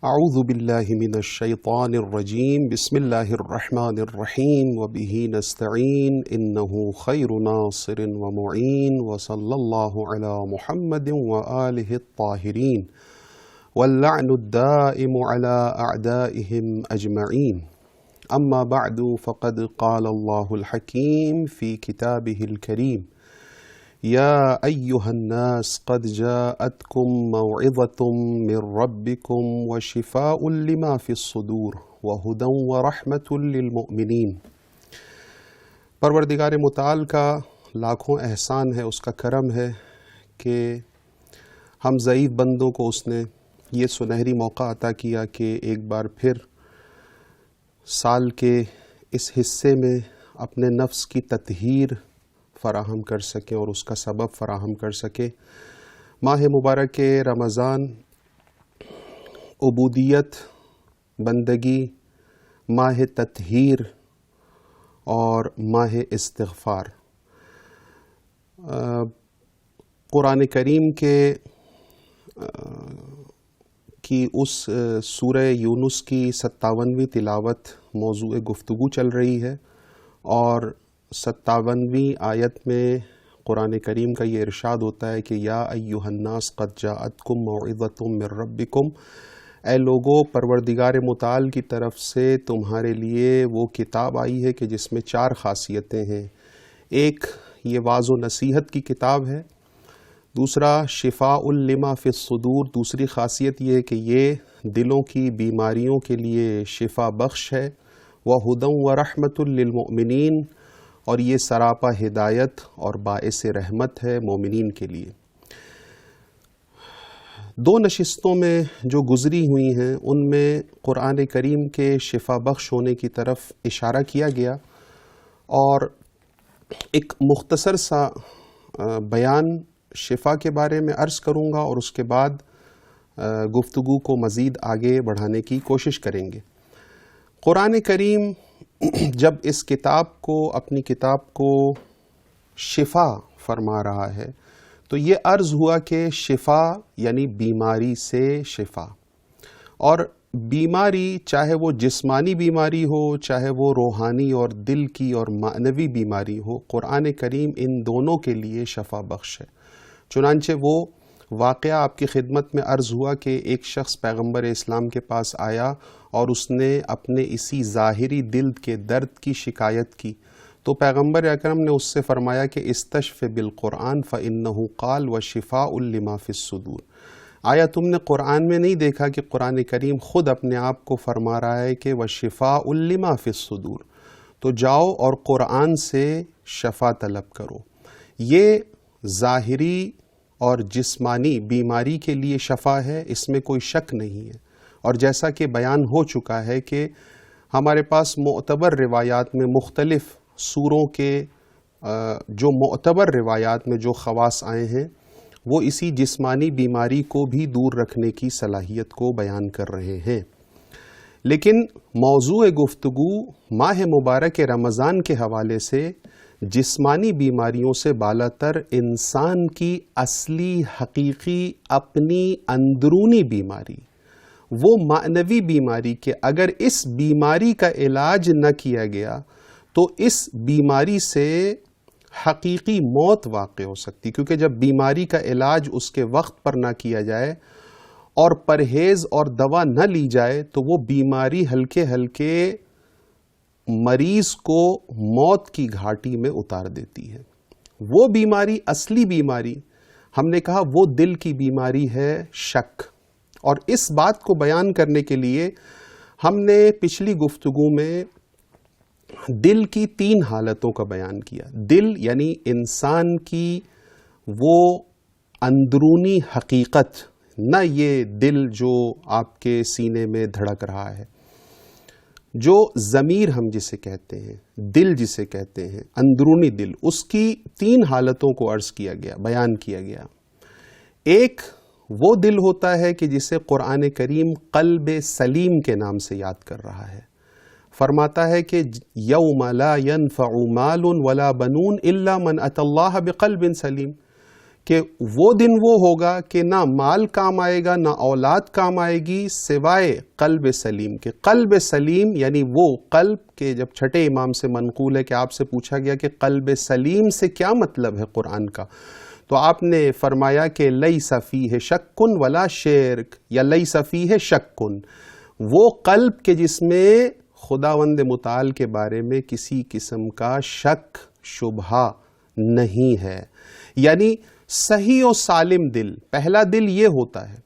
اعوذ باللہ من الشیطان الرجیم بسم اللہ الرحمن الرحیم وبہ نستعین انہ خیر ناصر ومعین وصلی اللہ علی محمد وآلہ الطاہرین واللعن الدائم علی اعدائہم اجمعین اما بعد فقد قال اللہ الحکیم فی کتابہ الکریم یا ایہا الناس قد جاءتکم موعظۃ من ربکم وشفاء لما فی الصدور وہدی ورحمۃ للمؤمنین۔ پروردگار متعال کا لاکھوں احسان ہے، اس کا کرم ہے کہ ہم ضعیف بندوں کو اس نے یہ سنہری موقع عطا کیا کہ ایک بار پھر سال کے اس حصے میں اپنے نفس کی تطہیر فراہم کر سکیں اور اس کا سبب فراہم کر سکیں۔ ماہ مبارک رمضان عبودیت، بندگی، ماہ تطہیر اور ماہ استغفار۔ قرآن کریم کی اس سورہ یونس کی 57ویں تلاوت موضوع گفتگو چل رہی ہے، اور 57ویں آیت میں قرآن کریم کا یہ ارشاد ہوتا ہے کہ یا ایھا الناس قد جاءتکم موعظۃ من ربکم، اے لوگو پروردگار متعال کی طرف سے تمہارے لیے وہ کتاب آئی ہے کہ جس میں 4 خاصیتیں ہیں۔ ایک، یہ واعظ و نصیحت کی کتاب ہے۔ دوسرا، شفاء لما فی الصدور، دوسری خاصیت یہ ہے کہ یہ دلوں کی بیماریوں کے لیے شفا بخش ہے۔ وہدی ورحمۃ للمؤمنین، اور یہ سراپا ہدایت اور باعث رحمت ہے مومنین کے لیے۔ 2 نشستوں میں جو گزری ہوئی ہیں ان میں قرآن کریم کے شفا بخش ہونے کی طرف اشارہ کیا گیا، اور ایک مختصر سا بیان شفا کے بارے میں عرض کروں گا، اور اس کے بعد گفتگو کو مزید آگے بڑھانے کی کوشش کریں گے۔ قرآن کریم جب اس کتاب کو، اپنی کتاب کو شفا فرما رہا ہے تو یہ عرض ہوا کہ شفا یعنی بیماری سے شفا، اور بیماری چاہے وہ جسمانی بیماری ہو، چاہے وہ روحانی اور دل کی اور معنوی بیماری ہو، قرآن کریم ان دونوں کے لیے شفا بخش ہے۔ چنانچہ وہ واقعہ آپ کی خدمت میں عرض ہوا کہ ایک شخص پیغمبر اسلام کے پاس آیا اور اس نے اپنے اسی ظاہری دل کے درد کی شکایت کی، تو پیغمبر اکرم نے اس سے فرمایا کہ استشف بالقرآن فإنہ قال وشفاء لما فی الصدور۔ آیا تم نے قرآن میں نہیں دیکھا کہ قرآن کریم خود اپنے آپ کو فرما رہا ہے کہ وشفاء لما فی الصدور، تو جاؤ اور قرآن سے شفا طلب کرو۔ یہ ظاہری اور جسمانی بیماری کے لیے شفا ہے، اس میں کوئی شک نہیں ہے، اور جیسا کہ بیان ہو چکا ہے کہ ہمارے پاس معتبر روایات میں مختلف سوروں کے جو معتبر روایات میں جو خواص آئے ہیں وہ اسی جسمانی بیماری کو بھی دور رکھنے کی صلاحیت کو بیان کر رہے ہیں۔ لیکن موضوع گفتگو ماہ مبارک رمضان کے حوالے سے جسمانی بیماریوں سے بالاتر انسان کی اصلی حقیقی اپنی اندرونی بیماری، وہ معنوی بیماری کہ اگر اس بیماری کا علاج نہ کیا گیا تو اس بیماری سے حقیقی موت واقع ہو سکتی، کیونکہ جب بیماری کا علاج اس کے وقت پر نہ کیا جائے اور پرہیز اور دوا نہ لی جائے تو وہ بیماری ہلکے ہلکے مریض کو موت کی گھاٹی میں اتار دیتی ہے۔ وہ بیماری، اصلی بیماری ہم نے کہا وہ دل کی بیماری ہے، شک، اور اس بات کو بیان کرنے کے لیے ہم نے پچھلی گفتگو میں دل کی 3 حالتوں کا بیان کیا۔ دل یعنی انسان کی وہ اندرونی حقیقت، نہ یہ دل جو آپ کے سینے میں دھڑک رہا ہے، جو ضمیر ہم جسے کہتے ہیں، دل جسے کہتے ہیں، اندرونی دل، اس کی 3 حالتوں کو عرض کیا گیا، بیان کیا گیا۔ ایک وہ دل ہوتا ہے کہ جسے قرآن کریم قلب سلیم کے نام سے یاد کر رہا ہے۔ فرماتا ہے کہ یوم لا ينفع مال ولا بنون الا من اتى اللہ بقلب سلیم، کہ وہ دن وہ ہوگا کہ نہ مال کام آئے گا نہ اولاد کام آئے گی سوائے قلب سلیم کے۔ قلب سلیم یعنی وہ قلب کے، جب چھٹے امام سے منقول ہے کہ آپ سے پوچھا گیا کہ قلب سلیم سے کیا مطلب ہے قرآن کا، تو آپ نے فرمایا کہ لیس فیہ شک ولا شرک، یا لیس فیہ شک، وہ قلب کے جس میں خداوند متعال کے بارے میں کسی قسم کا شک شبہ نہیں ہے، یعنی صحیح و سالم دل۔ پہلا دل یہ ہوتا ہے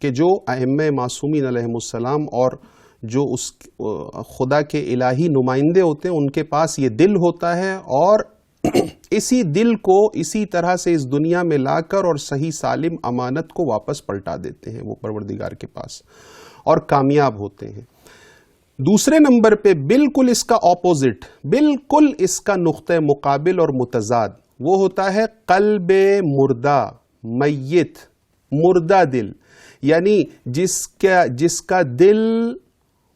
کہ جو ائمہ معصومین علیہم السلام اور جو اس خدا کے الہی نمائندے ہوتے ہیں ان کے پاس یہ دل ہوتا ہے، اور اسی دل کو اسی طرح سے اس دنیا میں لا کر اور صحیح سالم امانت کو واپس پلٹا دیتے ہیں وہ پروردگار کے پاس اور کامیاب ہوتے ہیں۔ دوسرے نمبر پہ بالکل اس کا اپوزٹ، بالکل اس کا نقطہ مقابل اور متضاد وہ ہوتا ہے قلب مردہ، میت، مردہ دل، یعنی جس کا دل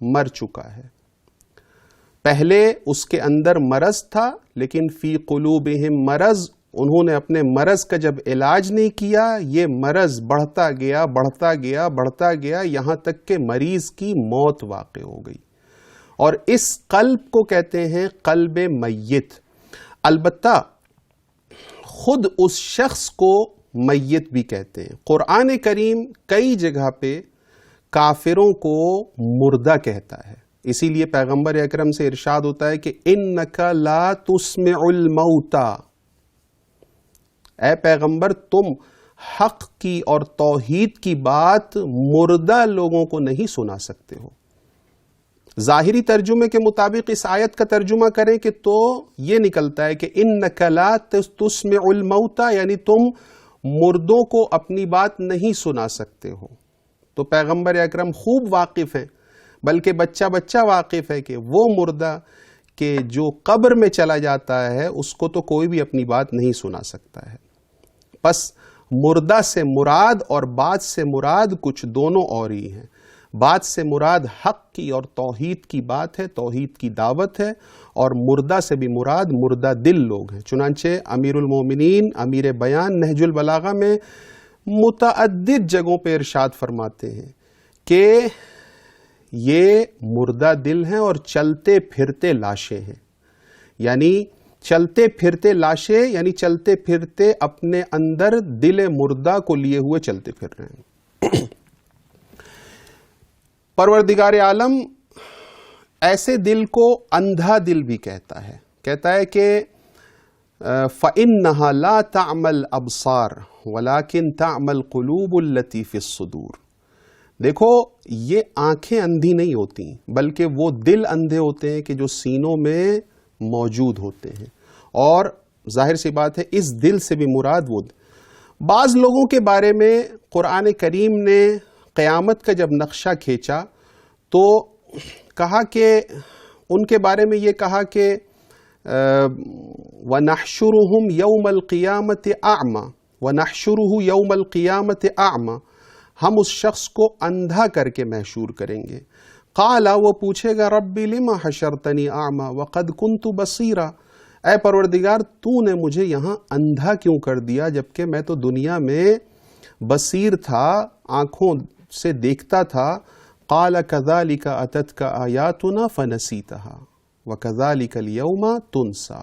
مر چکا ہے۔ پہلے اس کے اندر مرض تھا لیکن فی قلوبہم مرض، انہوں نے اپنے مرض کا جب علاج نہیں کیا، یہ مرض بڑھتا گیا بڑھتا گیا بڑھتا گیا، یہاں تک کہ مریض کی موت واقع ہو گئی، اور اس قلب کو کہتے ہیں قلب میت۔ البتہ خود اس شخص کو میت بھی کہتے ہیں۔ قرآن کریم کئی جگہ پہ کافروں کو مردہ کہتا ہے، اسی لیے پیغمبر اکرم سے ارشاد ہوتا ہے کہ اِنَّكَ لَا تُسْمِعُ الْمَوْتَى، اے پیغمبر تم حق کی اور توحید کی بات مردہ لوگوں کو نہیں سنا سکتے ہو۔ ظاہری ترجمے کے مطابق اس آیت کا ترجمہ کریں کہ تو یہ نکلتا ہے کہ اِنَّكَ لَا تُسْمِعُ الْمَوْتَى، یعنی تم مردوں کو اپنی بات نہیں سنا سکتے ہو۔ تو پیغمبر اکرم خوب واقف ہیں، بلکہ بچہ بچہ واقف ہے کہ وہ مردہ کہ جو قبر میں چلا جاتا ہے اس کو تو کوئی بھی اپنی بات نہیں سنا سکتا ہے۔ پس مردہ سے مراد اور بات سے مراد کچھ دونوں اور ہی ہیں۔ بات سے مراد حق کی اور توحید کی بات ہے، توحید کی دعوت ہے، اور مردہ سے بھی مراد مردہ دل لوگ ہیں۔ چنانچہ امیر المومنین امیر بیان نہج البلاغہ میں متعدد جگہوں پہ ارشاد فرماتے ہیں کہ یہ مردہ دل ہیں اور چلتے پھرتے لاشیں ہیں، یعنی چلتے پھرتے لاشیں یعنی چلتے پھرتے اپنے اندر دل مردہ کو لیے ہوئے چلتے پھر رہے ہیں۔ پروردگار عالم ایسے دل کو اندھا دل بھی کہتا ہے کہ فَإِنَّهَا لَا تَعْمَى الْأَبْصَارُ وَلَكِنْ تَعْمَى الْقُلُوبُ الَّتِي فِي الصُّدُورِ، دیکھو یہ آنکھیں اندھی نہیں ہوتی بلکہ وہ دل اندھے ہوتے ہیں کہ جو سینوں میں موجود ہوتے ہیں، اور ظاہر سی بات ہے اس دل سے بھی مراد وہ بعض لوگوں کے بارے میں قرآن کریم نے قیامت کا جب نقشہ کھینچا تو کہا کہ ان کے بارے میں یہ کہا کہ وَنَحْشُرُهُمْ يَوْمَ الْقِيَامَةِ أَعْمَى وَنَحْشُرُهُ يَوْمَ الْقِيَامَةِ أَعْمَى، ہم اس شخص کو اندھا کر کے محشور کریں گے۔ قال، وہ پوچھے گا ربی لما حشرتنی اعمی وقد کنت بصیرا، اے پروردگار تو نے مجھے یہاں اندھا کیوں کر دیا جبکہ میں تو دنیا میں بصیر تھا، آنکھوں سے دیکھتا تھا۔ قال کذالک اتتک آیاتنا فنسیتها وکذالک اليوم تنسا،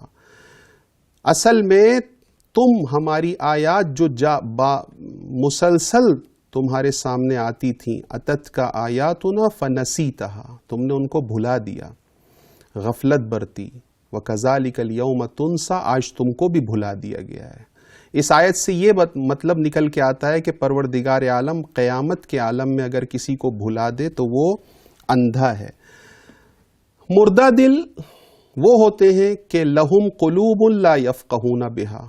اصل میں تم ہماری آیات جو مسلسل تمہارے سامنے آتی تھیں، اتتک آیاتنا فنسیتها، تم نے ان کو بھلا دیا، غفلت برتی، وکذالک اليوم تنسا، آج تم کو بھی بھلا دیا گیا ہے۔ اس آیت سے یہ مطلب نکل کے آتا ہے کہ پروردگار عالم قیامت کے عالم میں اگر کسی کو بھلا دے تو وہ اندھا ہے۔ مردہ دل وہ ہوتے ہیں کہ لہم قلوب لا یفقہون بہا،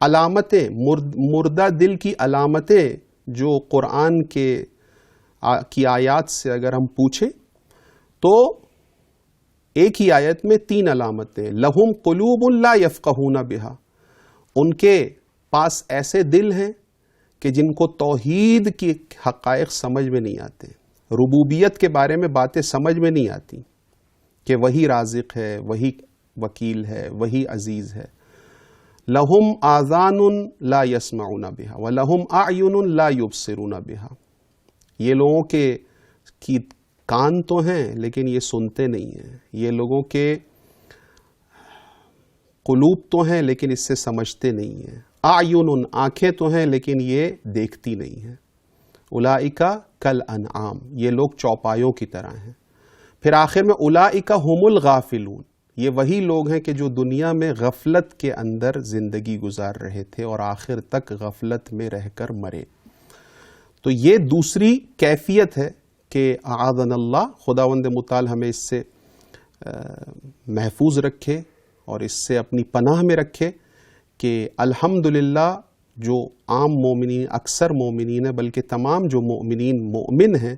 علامتیں مردہ دل کی علامتیں جو قرآن کی آیات سے اگر ہم پوچھیں تو ایک ہی آیت میں 3 علامتیں، لہم قلوب لا یفقہون بہا، ان کے پاس ایسے دل ہیں کہ جن کو توحید کی حقائق سمجھ میں نہیں آتے، ربوبیت کے بارے میں باتیں سمجھ میں نہیں آتی، کہ وہی رازق ہے، وہی وکیل ہے، وہی عزیز ہے۔ لہم آذان لا یسمعون بها ولہم اعین لا یبصرون بها، یہ لوگوں کے کی کان تو ہیں لیکن یہ سنتے نہیں ہیں، یہ لوگوں کے قلوب تو ہیں لیکن اس سے سمجھتے نہیں ہیں، اعین آنکھیں تو ہیں لیکن یہ دیکھتی نہیں ہیں۔ اولئک کالانعام، یہ لوگ چوپایوں کی طرح ہیں۔ پھر آخر میں اولئک هم الغافلون، یہ وہی لوگ ہیں کہ جو دنیا میں غفلت کے اندر زندگی گزار رہے تھے اور آخر تک غفلت میں رہ کر مرے۔ تو یہ دوسری کیفیت ہے کہ اعاذنا اللہ، خداوند متعال ہمیں اس سے محفوظ رکھے اور اس سے اپنی پناہ میں رکھے کہ الحمدللہ جو عام مومنین، اکثر مومنین ہیں، بلکہ تمام جو مومنین مومن ہیں،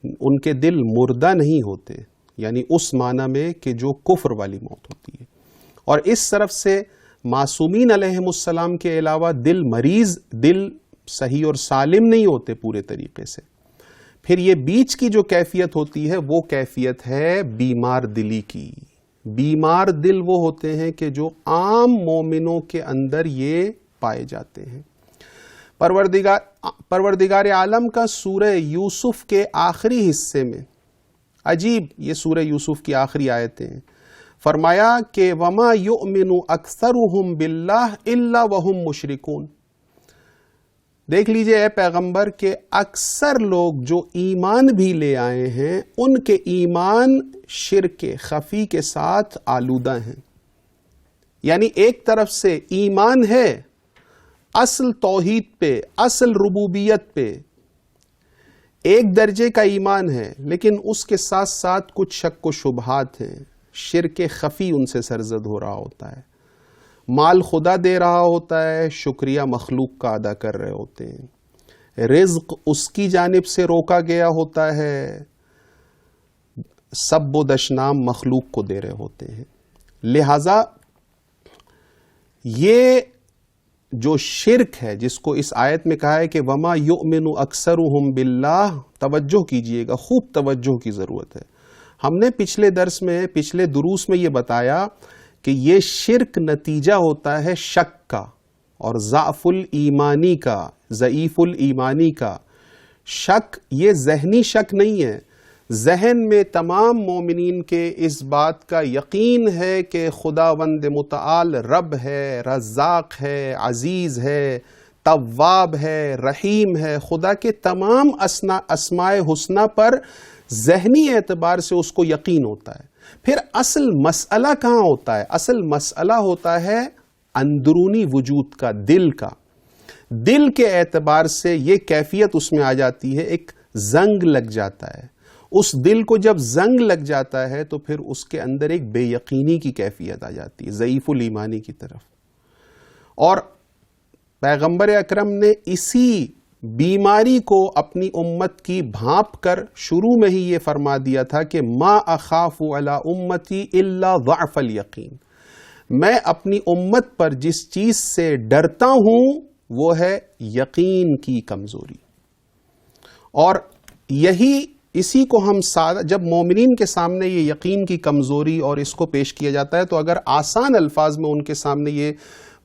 ان کے دل مردہ نہیں ہوتے، یعنی اس معنی میں کہ جو کفر والی موت ہوتی ہے۔ اور اس طرف سے معصومین علیہم السلام کے علاوہ دل مریض، دل صحیح اور سالم نہیں ہوتے پورے طریقے سے۔ پھر یہ بیچ کی جو کیفیت ہوتی ہے وہ کیفیت ہے بیمار دلی کی۔ بیمار دل وہ ہوتے ہیں کہ جو عام مومنوں کے اندر یہ پائے جاتے ہیں۔ پروردگار عالم کا سورہ یوسف کے آخری حصے میں، عجیب، یہ سورہ یوسف کی آخری آیتیں ہیں، فرمایا کہ وَمَا يُؤْمِنُ أَكْثَرُهُمْ بِاللَّهِ إِلَّا وَهُمْ مُشْرِكُونَ۔ دیکھ لیجئے اے پیغمبر کہ اکثر لوگ جو ایمان بھی لے آئے ہیں ان کے ایمان شرک خفی کے ساتھ آلودہ ہیں۔ یعنی ایک طرف سے ایمان ہے اصل توحید پہ، اصل ربوبیت پہ، ایک درجے کا ایمان ہے، لیکن اس کے ساتھ ساتھ کچھ شک و شبہات ہیں، شرک خفی ان سے سرزد ہو رہا ہوتا ہے، مال خدا دے رہا ہوتا ہے، شکریہ مخلوق کا ادا کر رہے ہوتے ہیں، رزق اس کی جانب سے روکا گیا ہوتا ہے، سب و دشنام مخلوق کو دے رہے ہوتے ہیں۔ لہذا یہ جو شرک ہے جس کو اس آیت میں کہا ہے کہ وما یؤمن اکثرهم باللہ، توجہ کیجئے گا، خوب توجہ کی ضرورت ہے۔ ہم نے پچھلے درس میں، پچھلے دروس میں یہ بتایا کہ یہ شرک نتیجہ ہوتا ہے شک کا اور ضعف الایمانی کا، ضعیف الایمانی کا۔ شک یہ ذہنی شک نہیں ہے، ذہن میں تمام مومنین کے اس بات کا یقین ہے کہ خداوند متعال رب ہے، رزاق ہے، عزیز ہے، تواب ہے، رحیم ہے، خدا کے تمام اسماء حسنہ پر ذہنی اعتبار سے اس کو یقین ہوتا ہے۔ پھر اصل مسئلہ کہاں ہوتا ہے؟ اصل مسئلہ ہوتا ہے اندرونی وجود کا، دل کا۔ دل کے اعتبار سے یہ کیفیت اس میں آ جاتی ہے، ایک زنگ لگ جاتا ہے۔ اس دل کو جب زنگ لگ جاتا ہے تو پھر اس کے اندر ایک بے یقینی کی کیفیت آ جاتی ہے، ضعیف الایمانی کی طرف۔ اور پیغمبر اکرم نے اسی بیماری کو اپنی امت کی بھانپ کر شروع میں ہی یہ فرما دیا تھا کہ ما اخاف علی امتی الا ضعف الیقین، میں اپنی امت پر جس چیز سے ڈرتا ہوں وہ ہے یقین کی کمزوری۔ اور اسی کو ہم جب مومنین کے سامنے یہ یقین کی کمزوری اور اس کو پیش کیا جاتا ہے تو اگر آسان الفاظ میں ان کے سامنے یہ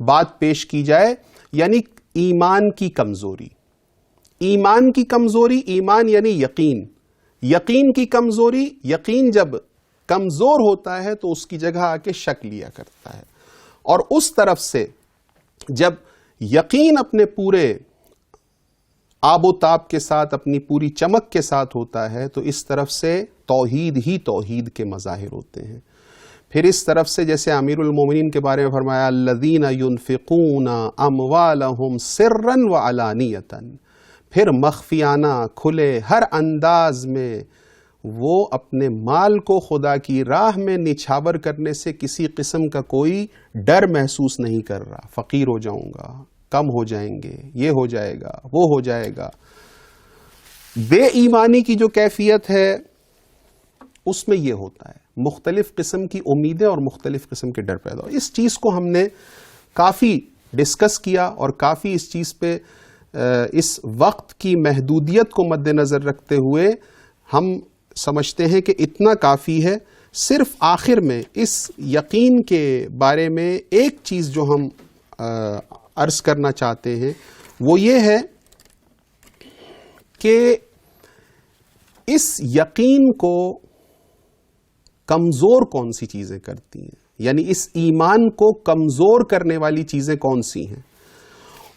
بات پیش کی جائے، یعنی ایمان کی کمزوری، ایمان کی کمزوری، ایمان یعنی یقین، یقین کی کمزوری، یقین جب کمزور ہوتا ہے تو اس کی جگہ آ کے شک لیا کرتا ہے، اور اس طرف سے جب یقین اپنے پورے آب و تاب کے ساتھ، اپنی پوری چمک کے ساتھ ہوتا ہے تو اس طرف سے توحید ہی توحید کے مظاہر ہوتے ہیں۔ پھر اس طرف سے جیسے امیر المومنین کے بارے میں فرمایا الذین ينفقون اموالهم سرا وعلانیۃ، پھر مخفیانہ کھلے ہر انداز میں وہ اپنے مال کو خدا کی راہ میں نچھاور کرنے سے کسی قسم کا کوئی ڈر محسوس نہیں کر رہا، فقیر ہو جاؤں گا، کم ہو جائیں گے، یہ ہو جائے گا، وہ ہو جائے گا۔ بے ایمانی کی جو کیفیت ہے اس میں یہ ہوتا ہے، مختلف قسم کی امیدیں اور مختلف قسم کے ڈر پیدا ہو۔ اس چیز کو ہم نے کافی ڈسکس کیا اور کافی اس چیز پہ اس وقت کی محدودیت کو مد نظر رکھتے ہوئے ہم سمجھتے ہیں کہ اتنا کافی ہے۔ صرف آخر میں اس یقین کے بارے میں ایک چیز جو ہم عرض کرنا چاہتے ہیں وہ یہ ہے کہ اس یقین کو کمزور کون سی چیزیں کرتی ہیں، یعنی اس ایمان کو کمزور کرنے والی چیزیں کون سی ہیں،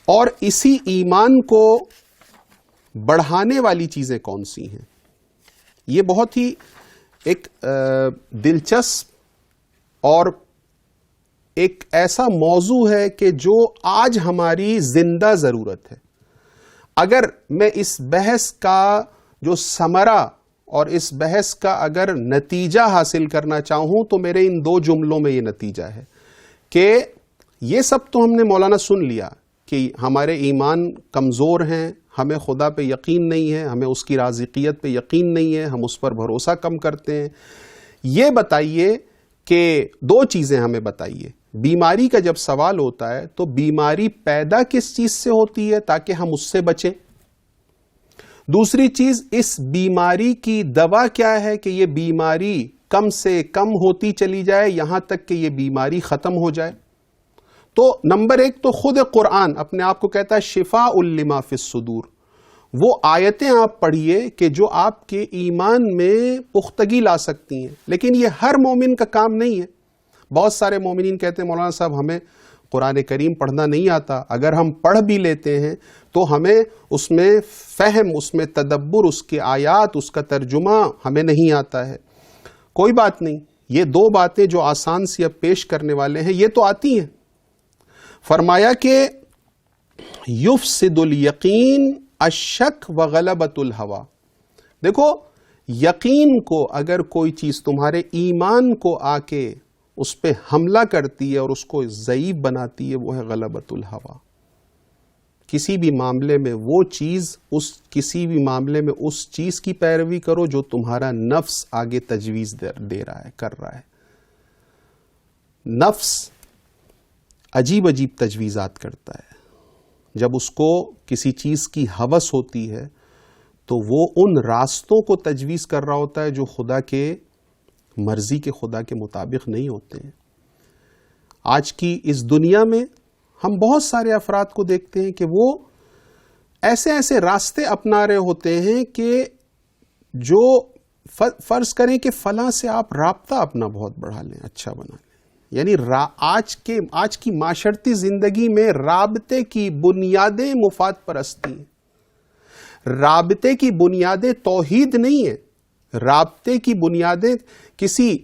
اور اسی ایمان کو بڑھانے والی چیزیں کون سی ہیں۔ یہ بہت ہی ایک دلچسپ اور ایک ایسا موضوع ہے کہ جو آج ہماری زندہ ضرورت ہے۔ اگر میں اس بحث کا جو ثمرہ اور اس بحث کا اگر نتیجہ حاصل کرنا چاہوں تو میرے ان دو جملوں میں یہ نتیجہ ہے کہ یہ سب تو ہم نے مولانا سن لیا کہ ہمارے ایمان کمزور ہیں، ہمیں خدا پہ یقین نہیں ہے، ہمیں اس کی رازقیت پہ یقین نہیں ہے، ہم اس پر بھروسہ کم کرتے ہیں۔ یہ بتائیے کہ دو چیزیں ہمیں بتائیے۔ بیماری کا جب سوال ہوتا ہے تو بیماری پیدا کس چیز سے ہوتی ہے تاکہ ہم اس سے بچیں؟ دوسری چیز، اس بیماری کی دوا کیا ہے کہ یہ بیماری کم سے کم ہوتی چلی جائے یہاں تک کہ یہ بیماری ختم ہو جائے؟ تو نمبر ایک تو خود قرآن اپنے آپ کو کہتا ہے شفاء لما فی الصدور۔ وہ آیتیں آپ پڑھیے کہ جو آپ کے ایمان میں پختگی لا سکتی ہیں، لیکن یہ ہر مومن کا کام نہیں ہے۔ بہت سارے مومنین کہتے ہیں مولانا صاحب ہمیں قرآن کریم پڑھنا نہیں آتا، اگر ہم پڑھ بھی لیتے ہیں تو ہمیں اس میں فہم، اس میں تدبر، اس کے آیات، اس کا ترجمہ ہمیں نہیں آتا ہے۔ کوئی بات نہیں، یہ دو باتیں جو آسان سی اب پیش کرنے والے ہیں یہ تو آتی ہیں۔ فرمایا کہ یفسد الیقین الشک وغلبۃ الہوی۔ دیکھو، یقین کو اگر کوئی چیز تمہارے ایمان کو آ کے اس پہ حملہ کرتی ہے اور اس کو ضعیف بناتی ہے، وہ ہے غلبۃ الہوی۔ کسی بھی معاملے میں وہ چیز، کسی بھی معاملے میں اس چیز کی پیروی کرو جو تمہارا نفس آگے تجویز دے رہا ہے، کر رہا ہے۔ نفس عجیب عجیب تجویزات کرتا ہے۔ جب اس کو کسی چیز کی ہوس ہوتی ہے تو وہ ان راستوں کو تجویز کر رہا ہوتا ہے جو خدا کے مرضی کے، خدا کے مطابق نہیں ہوتے ہیں۔ آج کی اس دنیا میں ہم بہت سارے افراد کو دیکھتے ہیں کہ وہ ایسے ایسے راستے اپنا رہے ہوتے ہیں کہ جو فرض کریں کہ فلاں سے آپ رابطہ اپنا بہت بڑھا لیں، اچھا بنا لیں، یعنی آج کی معاشرتی زندگی میں رابطے کی بنیادیں مفاد پرستی ہیں۔ رابطے کی بنیادیں توحید نہیں ہیں، رابطے کی بنیادیں کسی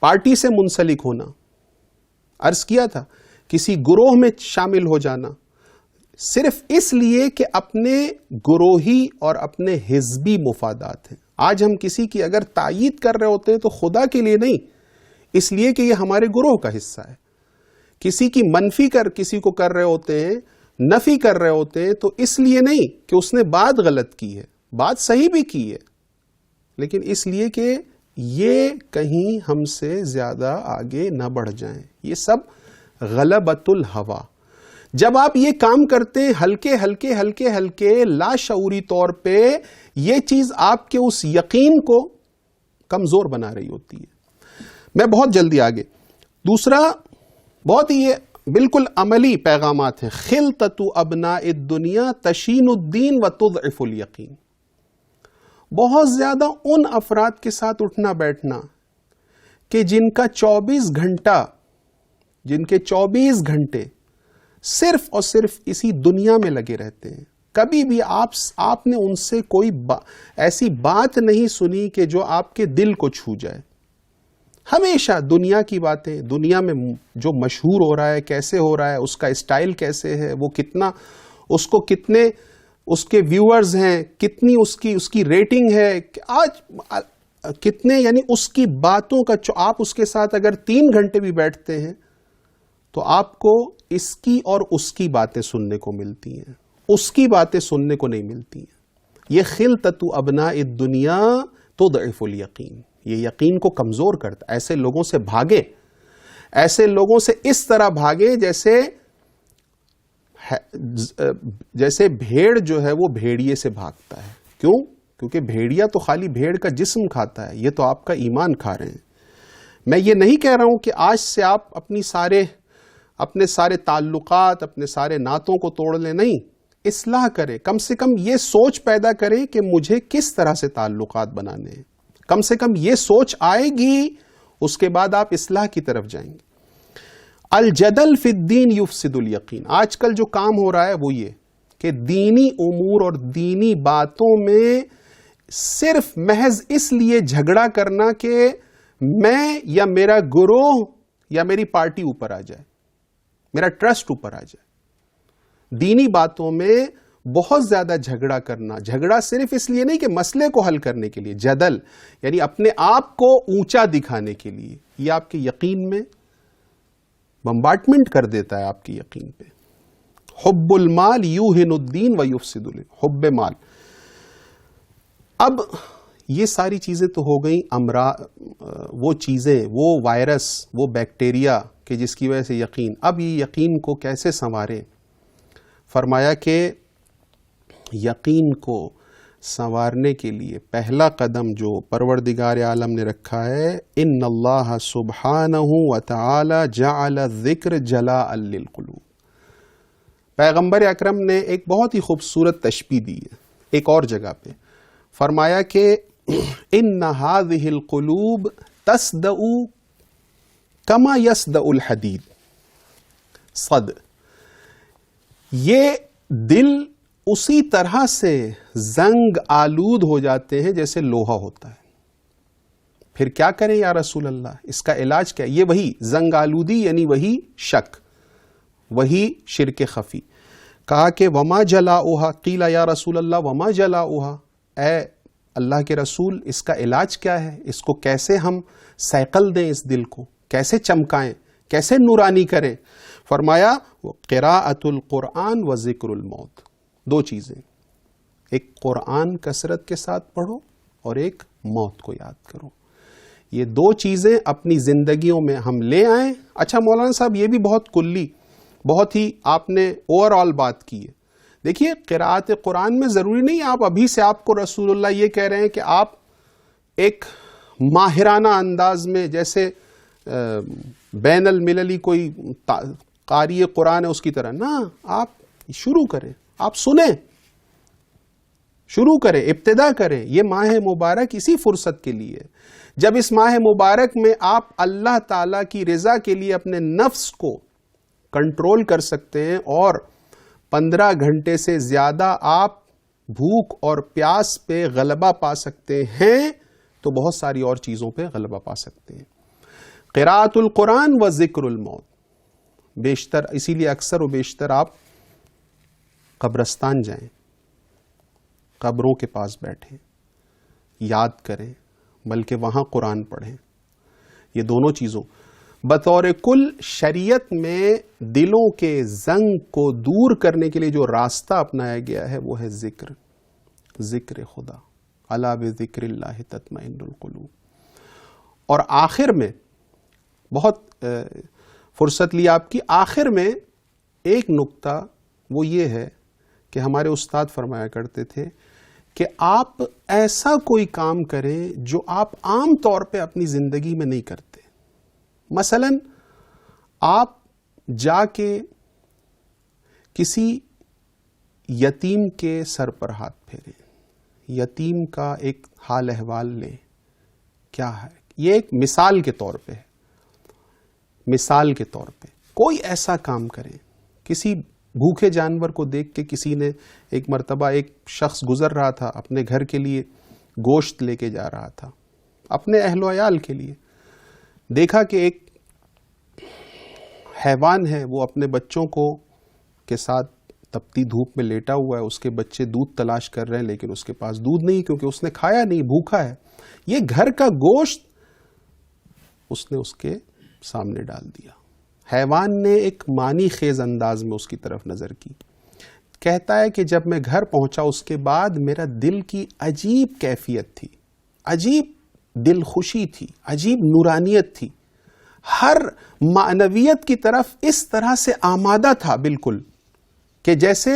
پارٹی سے منسلک ہونا، عرض کیا تھا کسی گروہ میں شامل ہو جانا، صرف اس لیے کہ اپنے گروہی اور اپنے حزبی مفادات ہیں۔ آج ہم کسی کی اگر تائید کر رہے ہوتے ہیں تو خدا کے لیے نہیں، اس لیے کہ یہ ہمارے گروہ کا حصہ ہے۔ کسی کی منفی کسی کو کر رہے ہوتے ہیں، نفی کر رہے ہوتے ہیں تو اس لیے نہیں کہ اس نے بات غلط کی ہے، بات صحیح بھی کی ہے، لیکن اس لیے کہ یہ کہیں ہم سے زیادہ آگے نہ بڑھ جائیں۔ یہ سب غلبۃ الہوی۔ جب آپ یہ کام کرتے ہیں ہلکے ہلکے ہلکے ہلکے لاشعوری طور پہ، یہ چیز آپ کے اس یقین کو کمزور بنا رہی ہوتی ہے۔ میں بہت جلدی آگے، دوسرا بہت ہی بالکل عملی پیغامات ہیں۔ خلطۃ ابناء الدنیا تشین الدین وتضعف الیقین۔ بہت زیادہ ان افراد کے ساتھ اٹھنا بیٹھنا کہ جن کے 24 گھنٹے صرف اور صرف اسی دنیا میں لگے رہتے ہیں۔ کبھی بھی آپ نے ان سے کوئی ایسی بات نہیں سنی کہ جو آپ کے دل کو چھو جائے۔ ہمیشہ دنیا کی باتیں، دنیا میں جو مشہور ہو رہا ہے، کیسے ہو رہا ہے، اس کا اسٹائل کیسے ہے، وہ کتنا، اس کو کتنے اس کے ویورز ہیں، کتنی اس کی ریٹنگ ہے، آج کتنے، یعنی اس کی باتوں کا آپ اس کے ساتھ اگر 3 گھنٹے بھی بیٹھتے ہیں تو آپ کو اس کی اور اس کی باتیں سننے کو ملتی ہیں، اس کی باتیں سننے کو نہیں ملتی ہیں۔ یہ خلطۃ ابناء الدنیا تضعف الیقین، یہ یقین کو کمزور کرتا ہے۔ ایسے لوگوں سے بھاگے، ایسے لوگوں سے اس طرح بھاگے جیسے بھیڑ جو ہے وہ بھیڑیے سے بھاگتا ہے۔ کیوں؟ کیونکہ بھیڑیا تو خالی بھیڑ کا جسم کھاتا ہے، یہ تو آپ کا ایمان کھا رہے ہیں۔ میں یہ نہیں کہہ رہا ہوں کہ آج سے آپ اپنے سارے تعلقات، اپنے سارے ناتوں کو توڑ لیں، نہیں، اصلاح کریں، کم سے کم یہ سوچ پیدا کریں کہ مجھے کس طرح سے تعلقات بنانے ہیں، کم سے کم یہ سوچ آئے گی، اس کے بعد آپ اصلاح کی طرف جائیں گے۔ الجدل فی الدین یفسد الیقین، آج کل جو کام ہو رہا ہے وہ یہ کہ دینی امور اور دینی باتوں میں صرف محض اس لیے جھگڑا کرنا کہ میں یا میرا گروہ یا میری پارٹی اوپر آ جائے، میرا ٹرسٹ اوپر آ جائے۔ دینی باتوں میں بہت زیادہ جھگڑا کرنا، جھگڑا صرف اس لیے نہیں کہ مسئلے کو حل کرنے کے لیے، جدل یعنی اپنے آپ کو اونچا دکھانے کے لیے، یہ آپ کے یقین میں بمبارٹمنٹ کر دیتا ہے، آپ کی یقین پہ۔ حب المال یوہن الدین ویفسد حب مال۔ اب یہ ساری چیزیں تو ہو گئیں وہ چیزیں، وہ وائرس، وہ بیکٹیریا کہ جس کی وجہ سے یقین۔ اب یہ یقین کو کیسے سنواریں؟ فرمایا کہ یقین کو سنوارنے کے لیے پہلا قدم جو پروردگار عالم نے رکھا ہے، ان اللہ سبحانہ وتعالی جعل الذکر جلاء للقلوب۔ پیغمبر اکرم نے ایک بہت ہی خوبصورت تشبیہ دی ہے ایک اور جگہ پہ، فرمایا کہ ان هذه القلوب تصدع کما یصدع الحدید صد، یہ دل اسی طرح سے زنگ آلود ہو جاتے ہیں جیسے لوہا ہوتا ہے۔ پھر کیا کریں یا رسول اللہ، اس کا علاج کیا ہے؟ یہ وہی زنگ آلودی یعنی وہی شک، وہی شرک خفی۔ کہا کہ وما جلاؤہا، قیل یا رسول اللہ وما جلاؤہا، اے اللہ کے رسول اس کا علاج کیا ہے؟ اس کو کیسے ہم سیقل دیں، اس دل کو کیسے چمکائیں، کیسے نورانی کریں؟ فرمایا قراءۃ القرآن و ذکر الموت، دو چیزیں، ایک قرآن کثرت کے ساتھ پڑھو اور ایک موت کو یاد کرو۔ یہ دو چیزیں اپنی زندگیوں میں ہم لے آئیں۔ اچھا مولانا صاحب یہ بھی بہت کلی، بہت ہی آپ نے اوور آل بات کی ہے۔ دیکھیے قراءت قرآن میں ضروری نہیں آپ ابھی سے آپ کو رسول اللہ یہ کہہ رہے ہیں کہ آپ ایک ماہرانہ انداز میں جیسے بین المللی کوئی قاری قرآن ہے اس کی طرح، نہ، آپ شروع کریں، آپ سنیں، شروع کریں، ابتدا کریں۔ یہ ماہ مبارک اسی فرصت کے لیے، جب اس ماہ مبارک میں آپ اللہ تعالی کی رضا کے لیے اپنے نفس کو کنٹرول کر سکتے ہیں اور 15 گھنٹے سے زیادہ آپ بھوک اور پیاس پہ غلبہ پا سکتے ہیں تو بہت ساری اور چیزوں پہ غلبہ پا سکتے ہیں۔ قراءۃ القرآن و ذکر الموت، بیشتر اسی لیے اکثر و بیشتر آپ قبرستان جائیں، قبروں کے پاس بیٹھیں، یاد کریں، بلکہ وہاں قرآن پڑھیں۔ یہ دونوں چیزوں بطور کل شریعت میں دلوں کے زنگ کو دور کرنے کے لیے جو راستہ اپنایا گیا ہے وہ ہے ذکر خدا، الا بذکر اللہ تطمئن القلوب۔ اور آخر میں بہت فرصت لی آپ کی، آخر میں ایک نقطہ وہ یہ ہے کہ ہمارے استاد فرمایا کرتے تھے کہ آپ ایسا کوئی کام کریں جو آپ عام طور پہ اپنی زندگی میں نہیں کرتے۔ مثلا آپ جا کے کسی یتیم کے سر پر ہاتھ پھیریں، یتیم کا ایک حال احوال لیں، کیا ہے، یہ ایک مثال کے طور پہ ہے، مثال کے طور پہ کوئی ایسا کام کریں۔ کسی بھوکے جانور کو دیکھ کے کسی نے ایک مرتبہ، ایک شخص گزر رہا تھا اپنے گھر کے لیے گوشت لے کے جا رہا تھا اپنے اہل و عیال کے لیے، دیکھا کہ ایک حیوان ہے وہ اپنے بچوں کے ساتھ تپتی دھوپ میں لیٹا ہوا ہے، اس کے بچے دودھ تلاش کر رہے ہیں لیکن اس کے پاس دودھ نہیں کیونکہ اس نے کھایا نہیں، بھوکا ہے۔ یہ گھر کا گوشت اس نے اس کے سامنے ڈال دیا۔ حیوان نے ایک معنی خیز انداز میں اس کی طرف نظر کی، کہتا ہے کہ جب میں گھر پہنچا اس کے بعد میرا دل کی عجیب کیفیت تھی، عجیب دل خوشی تھی، عجیب نورانیت تھی، ہر معنویت کی طرف اس طرح سے آمادہ تھا بالکل کہ جیسے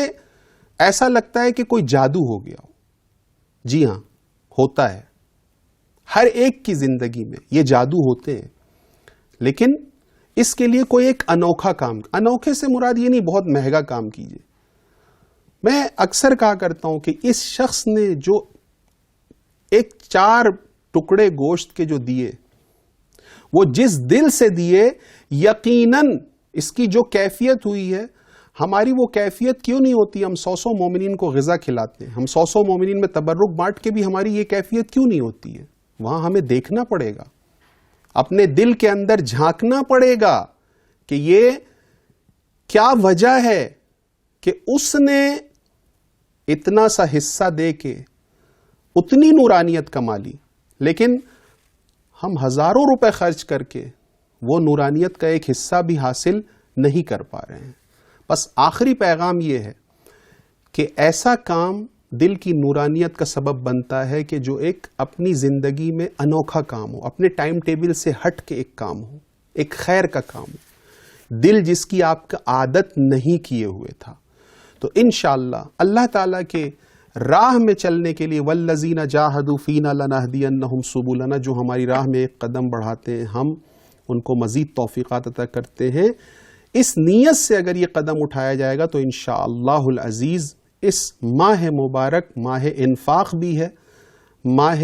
ایسا لگتا ہے کہ کوئی جادو ہو گیا ہو۔ جی ہاں، ہوتا ہے ہر ایک کی زندگی میں، یہ جادو ہوتے ہیں، لیکن اس کے لیے کوئی ایک انوکھا کام، انوکھے سے مراد یہ نہیں بہت مہنگا کام کیجئے. میں اکثر کہا کرتا ہوں کہ اس شخص نے جو ایک 4 ٹکڑے گوشت کے جو دیے، وہ جس دل سے دیے، یقیناً اس کی جو کیفیت ہوئی ہے، ہماری وہ کیفیت کیوں نہیں ہوتی؟ ہم 100 مومنین کو غذا کھلاتے ہیں، ہم 100 مومنین میں تبرک بانٹ کے بھی ہماری یہ کیفیت کیوں نہیں ہوتی ہے؟ وہاں ہمیں دیکھنا پڑے گا، اپنے دل کے اندر جھانکنا پڑے گا کہ یہ کیا وجہ ہے کہ اس نے اتنا سا حصہ دے کے اتنی نورانیت کما لی، لیکن ہم ہزاروں روپے خرچ کر کے وہ نورانیت کا ایک حصہ بھی حاصل نہیں کر پا رہے ہیں. بس آخری پیغام یہ ہے کہ ایسا کام دل کی نورانیت کا سبب بنتا ہے کہ جو ایک اپنی زندگی میں انوکھا کام ہو، اپنے ٹائم ٹیبل سے ہٹ کے ایک کام ہو، ایک خیر کا کام ہو، دل جس کی آپ کا عادت نہیں کیے ہوئے تھا. تو انشاءاللہ اللہ تعالیٰ کے راہ میں چلنے کے لیے والذین جاہدوا فینا لنہدینہم سبلنا، جو ہماری راہ میں ایک قدم بڑھاتے ہیں ہم ان کو مزید توفیقات عطا کرتے ہیں. اس نیت سے اگر یہ قدم اٹھایا جائے گا تو انشاءاللہ العزیز اس ماہ مبارک ماہ انفاق بھی ہے، ماہ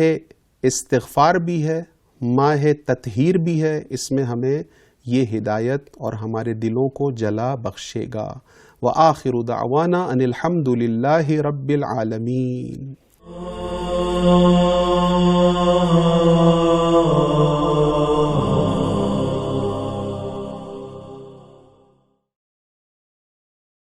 استغفار بھی ہے، ماہ تطہیر بھی ہے، اس میں ہمیں یہ ہدایت اور ہمارے دلوں کو جلا بخشے گا. وآخر دعوانا ان الحمد للہ رب العالمین.